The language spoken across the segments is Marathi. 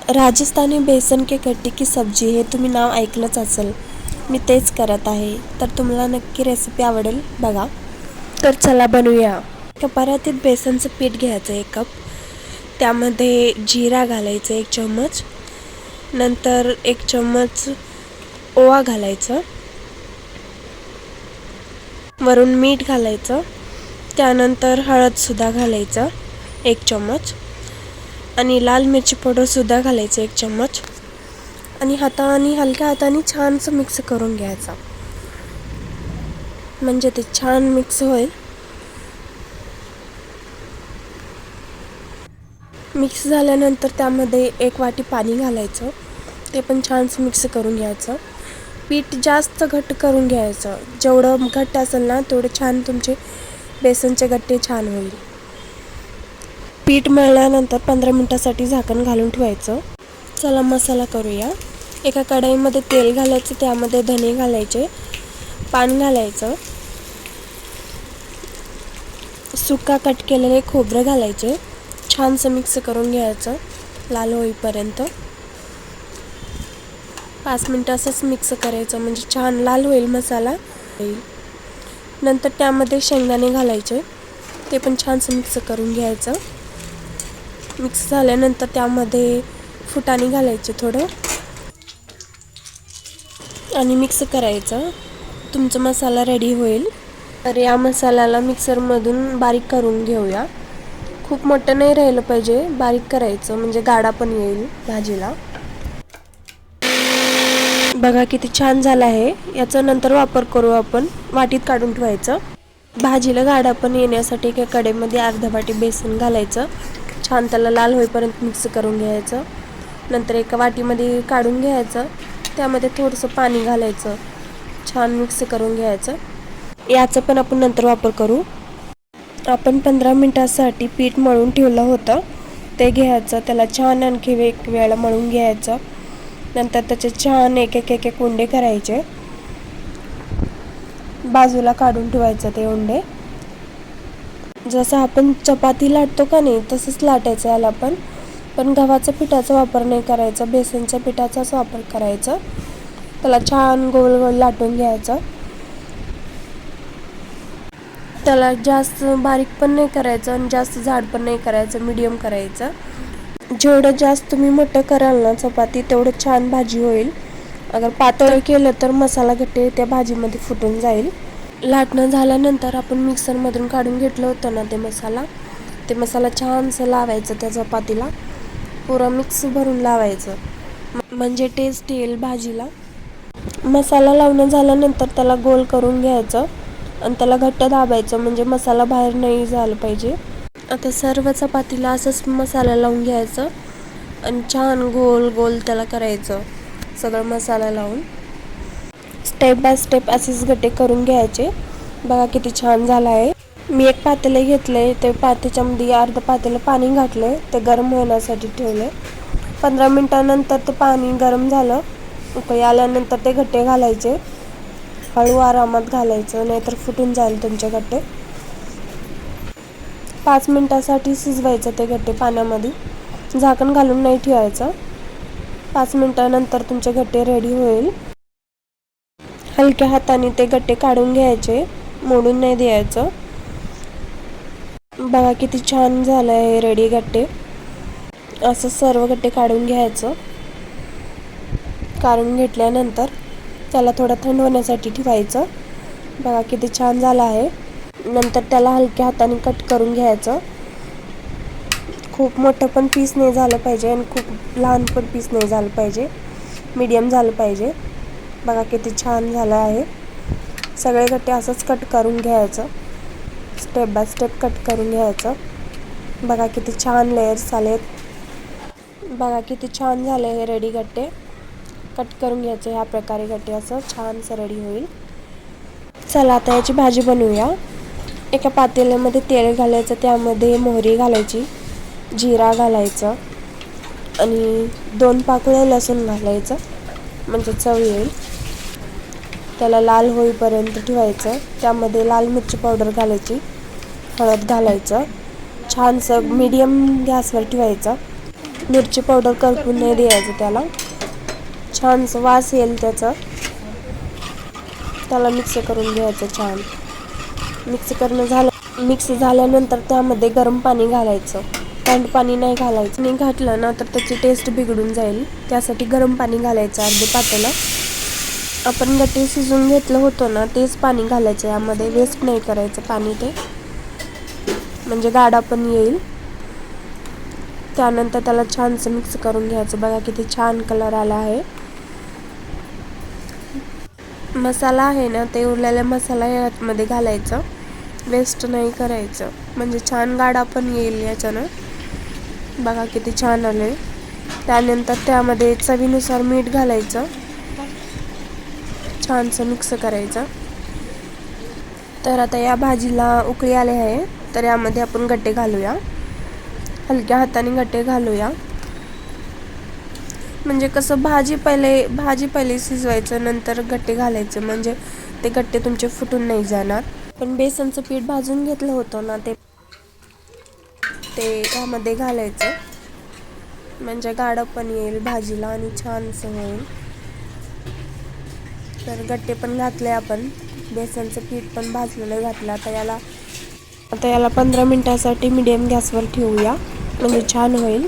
राजस्थानी बेसन के गट्टे की सब्जी हे तुम्ही नाव ऐकलंच असेल. मी तेच करत आहे. तर तुम्हाला नक्की रेसिपी आवडेल बघा. तर चला बनवूया. एका परातीत बेसनचं पीठ घ्यायचं 1 कप. त्यामध्ये जिरा घालायचं 1 चम्मच. नंतर 1 चम्मच ओवा घालायचं. वरून मीठ घालायचं. त्यानंतर हळदसुद्धा घालायचं 1 चम्मच. आणि लाल मिरची पावडरसुद्धा घालायचं 1 चम्मच. आणि हलक्या हाताने छानसं मिक्स करून घ्यायचं, म्हणजे ते छान मिक्स होईल. मिक्स झाल्यानंतर त्यामध्ये 1 वाटी पाणी घालायचं. ते पण छानसं मिक्स करून घ्यायचं. पीठ जास्त घट्ट करून घ्यायचं. जेवढं घट्ट असेल ना तेवढे छान तुमचे बेसनचे गट्टे छान होईल. पीठ मळल्यानंतर 15 मिनिटासाठी झाकण घालून ठेवायचं. चला मसाला करूया. एका कढईमध्ये तेल घालायचं. त्यामध्ये धने घालायचे, पान घालायचं, सुका कट केलेले खोबरं घालायचे. छानसं मिक्स करून घ्यायचं लाल होईपर्यंत. 5 मिनिटं असंच मिक्स करायचं, म्हणजे छान लाल होईल मसाला. नंतर त्यामध्ये शेंगदाणे घालायचे. ते पण छानसं मिक्स करून घ्यायचं. मिक्स झाल्यानंतर त्यामध्ये फुटाणे घालायचे थोडं आणि मिक्स करायचं. तुमचा मसाला रेडी होईल. तर या मसाल्याला मिक्सरमधून बारीक करून घेऊया. खूप मोठं नाही राहिलं पाहिजे, बारीक करायचं, म्हणजे गाढा पण येईल भाजीला. बघा किती छान झालं आहे. याचा नंतर वापर करू आपण. वाटीत काढून ठेवायचं. भाजीला गाढा पण येण्यासाठी एका कढईमध्ये अर्धा वाटी बेसन घालायचं. छान त्याला लाल होईपर्यंत मिक्स करून घ्यायचं. नंतर एका वाटीमध्ये काढून घ्यायचं. त्यामध्ये थोडंसं पाणी घालायचं. छान मिक्स करून घ्यायचं. याचा पण आपण नंतर वापर करू. आपण 15 मिनिटासाठी पीठ मळून ठेवलं होतं ते घ्यायचं. त्याला छान आणखी एक वेळा मळून घ्यायचं. नंतर त्याचे छान एक एक उंडे करायचे. बाजूला काढून ठेवायचं ते उंडे. जसं आपण चपाती लाटतो का नाही तसंच लाटायचं याला पण गव्हाच्या पिठाचा वापर नाही करायचा, बेसनच्या पिठाचाच वापर करायचा. त्याला छान गोल गोल लाटून घ्यायचं. त्याला जास्त बारीक पण नाही करायचं आणि जास्त जाड पण नाही करायचं, मीडियम करायचं. जेवढं जास्त तुम्ही मोठं कराल ना चपाती तेवढं छान भाजी होईल. अगर पातळ केलं तर मसाला गट्टे त्या भाजीमध्ये फुटून जाईल. लाटणं झाल्यानंतर आपण मिक्सरमधून काढून घेतलं होतं ना ते मसाला छानसं लावायचं त्या चपातीला. पुरं मिक्स भरून लावायचं, म्हणजे टेस्ट येईल भाजीला. मसाला लावणं झाल्यानंतर त्याला गोल करून घ्यायचं आणि त्याला घट्ट दाबायचं, म्हणजे मसाला बाहेर नाही झालं पाहिजे. आता सर्व चपातीला असंच मसाला लावून घ्यायचं आणि छान गोल गोल त्याला करायचं सगळं मसाला लावून. स्टेप बाय स्टेप असेच गट्टे करून घ्यायचे. बघा किती छान झालं आहे. मी एक पातेलं घेतलंय. ते त्याच्यामध्ये अर्ध पातेलं पाणी घातलंय. ते गरम होण्यासाठी ठेवले. 15 मिनिटानंतर ते पाणी गरम झालं. उकळी आल्यानंतर ते गट्टे घालायचे. हळू आरामात घालायचं, नाहीतर फुटून जाईल तुमचे गट्टे. 5 मिनिटासाठी शिजवायचं ते गट्टे पाण्यामध्ये. झाकण घालून नाही ठेवायचं. 5 मिनिटानंतर तुमचे गट्टे रेडी होईल. हलक्या हाताने ते गट्टे काढून घ्यायचे, मोडून नाही द्यायचं. बघा किती छान झालं आहे रेडी गट्टे. असं सर्व गट्टे काढून घ्यायचं. काढून घेतल्यानंतर त्याला थोडं थंड होण्यासाठी ठेवायचं. बघा किती छान झालं आहे. नंतर त्याला हलक्या हाताने कट करून घ्यायचं. खूप मोठं पण पीस नाही झालं पाहिजे आणि खूप लहान पण पीस नाही झालं पाहिजे, मीडियम झालं पाहिजे. बघा किती छान झालं आहे. सगळे गट्टे असंच कट करून घ्यायचं. स्टेप बाय स्टेप कट करून घ्यायचं. बघा किती छान लेयर्स आलेत. बघा किती छान झाले हे रेडी गट्टे. कट करून घ्यायचे ह्या प्रकारे गट्टे, असं छानसं रेडी होईल. चला आता याची भाजी बनवूया. एका पातेल्यामध्ये तेल घालायचं. त्यामध्ये मोहरी घालायची, जिरा घालायचं आणि 2 पाकळ्या लसूण घालायचं, म्हणजे चव येईल. त्याला लाल होईपर्यंत ठेवायचं. त्यामध्ये लाल मिरची पावडर घालायची, हळद घालायचं. छानसं मीडियम गॅसवर ठेवायचं. मिरची पावडर करपून नाही द्यायचं त्याला, छानसं वास येईल त्याचा. त्याला मिक्स करून घ्यायचं छान. मिक्स झाल्यानंतर त्यामध्ये गरम पाणी घालायचं, थंड पाणी नाही घालायचं. पाणी घातलं ना तर त्याची टेस्ट बिघडून जाईल, त्यासाठी गरम पाणी घालायचं अर्धे पातेलं. आपण गट्टे शिजवून घेतलं होतं ना तेच पाणी घालायचं यामध्ये, वेस्ट नाही करायचं पाणी, ते म्हणजे गाढा पण येईल. त्यानंतर त्याला छानसं मिक्स करून घ्यायचं. बघा किती छान कलर आला आहे. मसाला आहे ना ते उरलेला मसाला यामध्ये घालायचं, वेस्ट नाही करायचं, म्हणजे छान गाढा पण येईल याच्यानं. बघा किती छान आले. त्यानंतर त्यामध्ये चवीनुसार मीठ घालायचं, छानसं मिक्स करायचं. तर आता या भाजीला उकळी आले आहे, तर यामध्ये आपण गट्टे घालूया, हलक्या हाताने गट्टे घालूया. म्हणजे कसं भाजी पहिले शिजवायचं, नंतर गट्टे घालायचं, म्हणजे ते गट्टे तुमचे फुटून नाही जाणार. पण बेसनचं पीठ भाजून घेतलं होतं ना ते यामध्ये घालायचं, म्हणजे गाढा पण येईल भाजीला आणि छानसं होईल. तर गट्टे पण घातले आपण, बेसनचं पीठ पण भाजलेलं घातलं. आता याला 15 मिनिटासाठी मीडियम गॅसवर ठेवूया, म्हणजे छान होईल.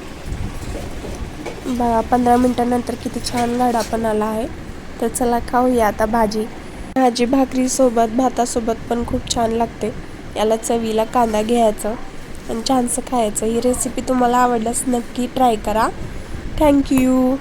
बघा 15 मिनिटानंतर किती छान गाढा पण आला आहे. तर चला खाऊया आता भाजी भाकरीसोबत, भातासोबत पण खूप छान लागते. याला चवीला कांदा घ्यायचं आणि छानसं खायचं. ही रेसिपी तुम्हाला आवडल्यास नक्की ट्राय करा. थँक्यू.